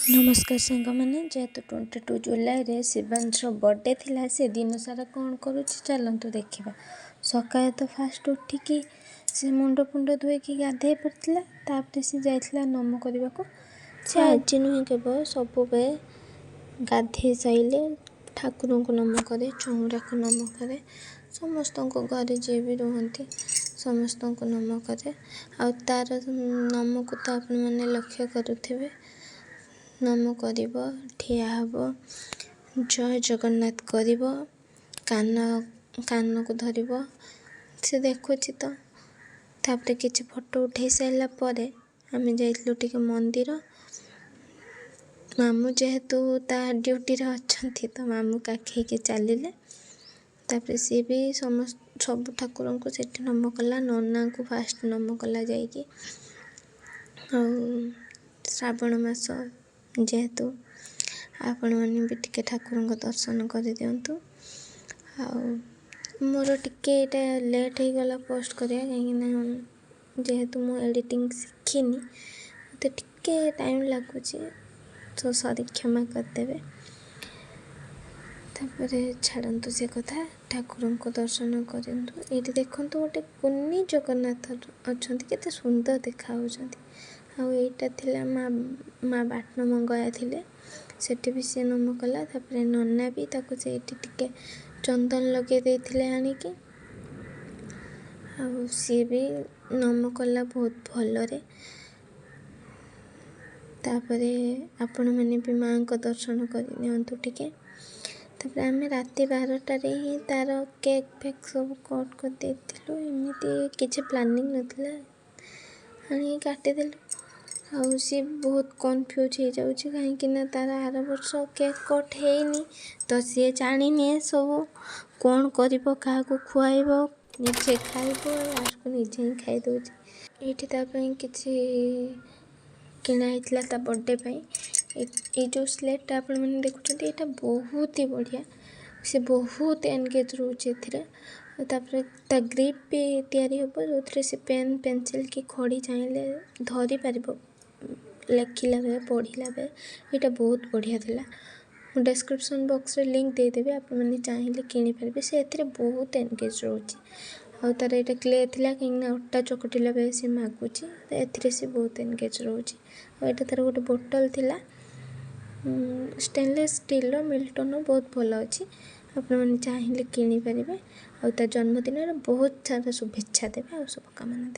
नमस्कार सांग मैंने जेहेतु 22 जुलाई शिवांशर बर्थडे थिला से दिन सारा कौन करुच्ची चलतु देखा सकाଳେ तो फास्ट उठिकी से मुंड फुंड धोईकी गाधे पड़ता तापर से जाइला नम करने को से आज नुहे केवल सब गाधे साइले ठाकुर को नम करे चौरा को नम करे समस्त घरे जी भी रुहति समस्त को नम करे आ तार नम को तो आपण मैंने लक्ष्य करुवे नम कर ठिया हब जय जगन्नाथ कर कान को धर से देखुची तो तापर किसी फोटो उठे सारा पर आम जाइलु टिके मंदिर मामू जेहेतु ता ड्यूटी अच्छा तो मामू काखी चलिए तापर सी भी समस्त सब ठाकुर को सेठी नम कला नना को फास्ट नम कला जाइए श्रावण मास जेहेतु आपण मैंने भी टिके ठाकुर दर्शन कर दिंतु मोर टिके लेट हो गला पोस्ट करिया कहीं जेहेतु मु एडिटिंग शिखिनी तो टिके टाइम लगुच तो सॉरी क्षमा करदेवे तापर छाड़ू से कथा ठाकुर को दर्शन करूँ ये देखु गोटे कुनी जगन्नाथ अच्छा केते सुंदर देखा आईटा थिला माँ बाटन मंगया थिले सेठी भी सी नम कला तापर नना भी ताको से टिके चंदन लगे देथिले आनिकी सी भी नम कला बहुत भलरे तापर आपण मैंने भी माँ को दर्शन कर टिके तापर आम राति 12टारे ही तार केक फेक सब कट कर देथिलु एमती किसी प्लानिंग नथिला आनी काटिदेलु आउ सी बहुत कन्फ्यूज हो जाऊँगी कहीं तार आर वर्ष केक कट है तो सी जानी सब कौन कर क्या खुआब निजे खाइब लास्ट को निजे ही खाईदे ये किसी किणाई ता बर्थडे ये जो स्लेट आपण मैंने देखुं ये बहुत ही बढ़िया से बहुत एनगेज रोचे तापर ता ग्रिप भी तैयारी हम जो से पेन पेंसिल की खड़ी चाहिए धरी पार लेखिला बेले पढ़ला बेले यहाँ बहुत बढ़िया था डिस्क्रिप्शन बॉक्स रे लिंक देदेवी आप चाहिए किनीपारे से बहुत एनगेज रोचे आ तार यहाँ क्ले थी कहीं अटा चकटिला बेले सी मागुच से बहुत एनगेज रोचे और यहाँ तार गोटे बोतल थिला स्टेनलेस स्टील मिल्टन बहुत भल अच्छी आपने चाहिए किनीपारे आ जन्मदिन बहुत सारा शुभेच्छा देवे आ शुभकामना।